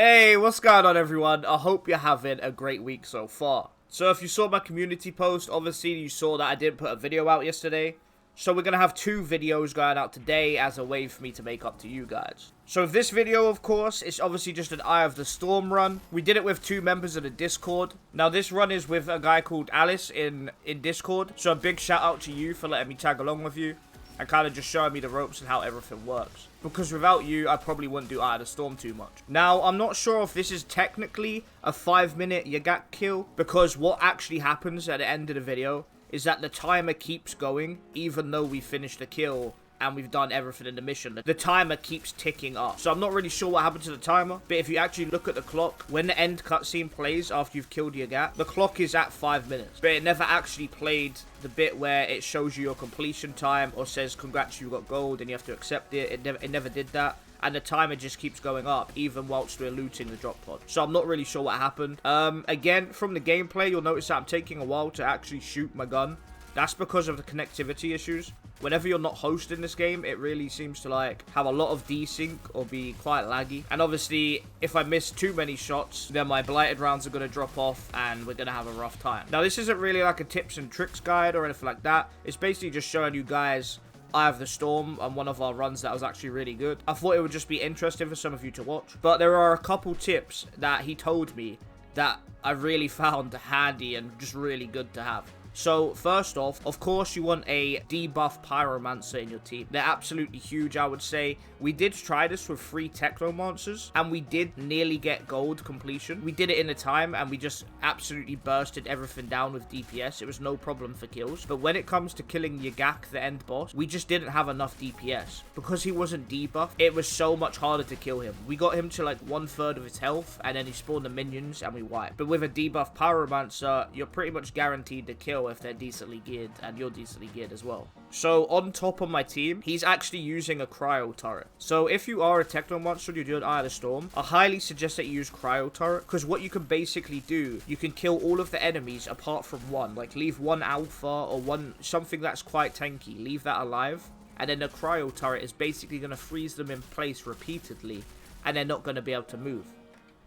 Hey, what's going on everyone? I hope you're having a great week so far. So if you saw my community post, obviously you saw that I didn't put a video out yesterday. So we're going to have 2 videos going out today as a way for me to make up to you guys. So this video, of course, is obviously just an Eye of the Storm run. We did it with 2 members of the Discord. Now this run is with a guy called Alice in Discord. So a big shout out to you for letting me tag along with you. And kind of just showing me the ropes and how everything works. Because without you, I probably wouldn't do Eye of the Storm too much. Now, I'm not sure if this is technically a 5-minute Yagak kill. Because what actually happens at the end of the video is that the timer keeps going even though we finished the kill and we've done everything in the mission. The timer keeps ticking up. So I'm not really sure what happened to the timer. But if you actually look at the clock, when the end cutscene plays after you've killed Yagak, the clock is at 5 minutes. But it never actually played the bit where it shows you your completion time or says, congrats, you got gold and you have to accept it. It never did that. And the timer just keeps going up, even whilst we're looting the drop pod. So I'm not really sure what happened. Again, from the gameplay, you'll notice that I'm taking a while to actually shoot my gun. That's because of the connectivity issues. Whenever you're not hosting this game, it really seems to like have a lot of desync or be quite laggy. And obviously, if I miss too many shots, then my blighted rounds are going to drop off and we're going to have a rough time. Now, this isn't really like a tips and tricks guide or anything like that. It's basically just showing you guys Eye of the Storm on one of our runs that was actually really good. I thought it would just be interesting for some of you to watch. But there are a couple tips that he told me that I really found handy and just really good to have. So, first off, of course, you want a debuff Pyromancer in your team. They're absolutely huge, I would say. We did try this with 3 Technomancers, and we did nearly get gold completion. We did it in a time, and we just absolutely bursted everything down with DPS. It was no problem for kills. But when it comes to killing Yagak, the end boss, we just didn't have enough DPS. Because he wasn't debuffed, it was so much harder to kill him. We got him to like 1/3 of his health, and then he spawned the minions, and we wiped. But with a debuff Pyromancer, you're pretty much guaranteed to kill if they're decently geared and you're decently geared as well. So on top of my team, he's actually using a cryo turret. So if you are a Technomancer and you're doing Eye of the Storm, I highly suggest that you use cryo turret, because what you can basically do, you can kill all of the enemies apart from one. Like leave one alpha or something that's quite tanky, leave that alive, and then the cryo turret is basically going to freeze them in place repeatedly and they're not going to be able to move.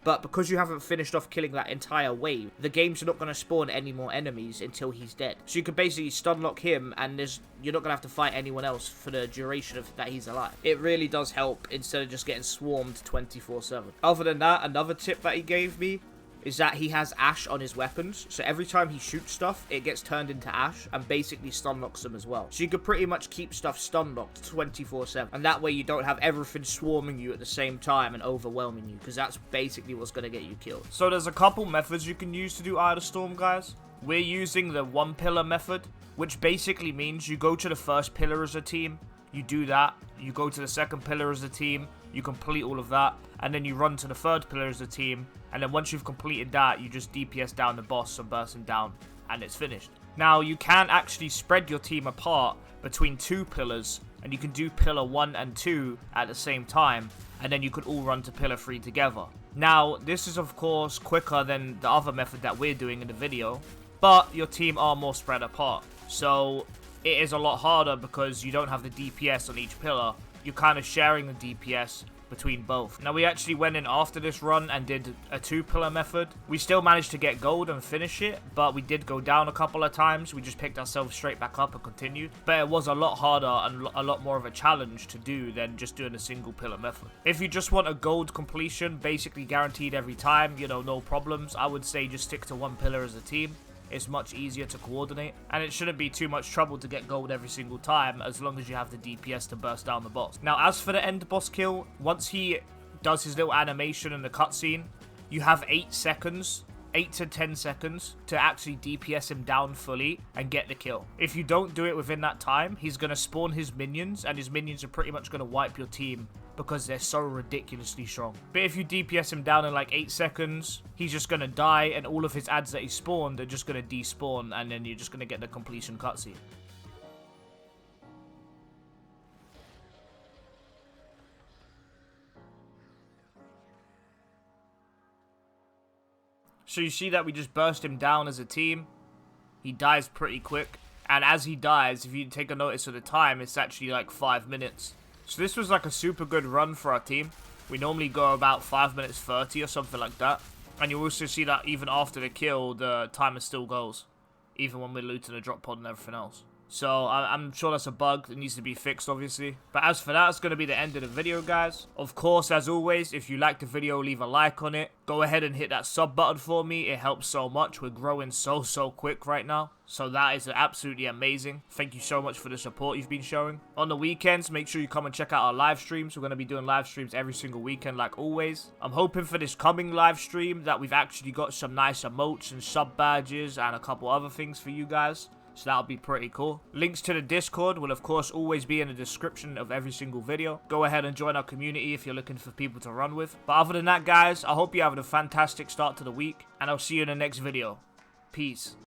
But because you haven't finished off killing that entire wave, the game's not going to spawn any more enemies until he's dead. So you can basically stun lock him and you're not going to have to fight anyone else for the duration of that he's alive. It really does help instead of just getting swarmed 24/7. Other than that, another tip that he gave me is that he has ash on his weapons. So every time he shoots stuff, it gets turned into ash and basically stun locks them as well. So you could pretty much keep stuff stun locked 24/7. And that way you don't have everything swarming you at the same time and overwhelming you, because that's basically what's going to get you killed. So there's a couple methods you can use to do Eye of the Storm, guys. We're using the 1 pillar method, which basically means you go to the first pillar as a team. You do that. You go to the second pillar as a team. You complete all of that. And then you run to the third pillar as a team. And then once you've completed that, you just DPS down the boss and burst him down. And it's finished. Now, you can actually spread your team apart between 2 pillars. And you can do pillar 1 and 2 at the same time. And then you could all run to pillar 3 together. Now, this is of course quicker than the other method that we're doing in the video. But your team are more spread apart. So it is a lot harder because you don't have the DPS on each pillar. You're kind of sharing the DPS between both. Now, we actually went in after this run and did a 2-pillar method. We still managed to get gold and finish it, but we did go down a couple of times. We just picked ourselves straight back up and continued. But it was a lot harder and a lot more of a challenge to do than just doing a single pillar method. If you just want a gold completion, basically guaranteed every time, you know, no problems, I would say just stick to 1 pillar as a team. It's much easier to coordinate, and it shouldn't be too much trouble to get gold every single time as long as you have the DPS to burst down the boss. Now, as for the end boss kill, once he does his little animation in the cutscene, you have 8 seconds, 8 to 10 seconds to actually DPS him down fully and get the kill. If you don't do it within that time, he's going to spawn his minions, and his minions are pretty much going to wipe your team because they're so ridiculously strong. But if you DPS him down in like 8 seconds, he's just going to die, and all of his ads that he spawned are just going to despawn, and then you're just going to get the completion cutscene. So you see that we just burst him down as a team. He dies pretty quick. And as he dies, if you take a notice of the time, it's actually like 5 minutes. So this was like a super good run for our team. We normally go about 5 minutes 30 or something like that. And you also see that even after the kill, the timer still goes. Even when we're looting the drop pod and everything else. So, I'm sure that's a bug that needs to be fixed, obviously. But as for that, it's going to be the end of the video, guys. Of course, as always, if you liked the video, leave a like on it. Go ahead and hit that sub button for me. It helps so much. We're growing so quick right now. So that is absolutely amazing. Thank you so much for the support you've been showing. On the weekends, make sure you come and check out our live streams. We're going to be doing live streams every single weekend like always. I'm hoping for this coming live stream that we've actually got some nice emotes and sub badges and a couple other things for you guys. So that'll be pretty cool. Links to the Discord will of course always be in the description of every single video. Go ahead and join our community if you're looking for people to run with. But other than that, guys, I hope you're having a fantastic start to the week. And I'll see you in the next video. Peace.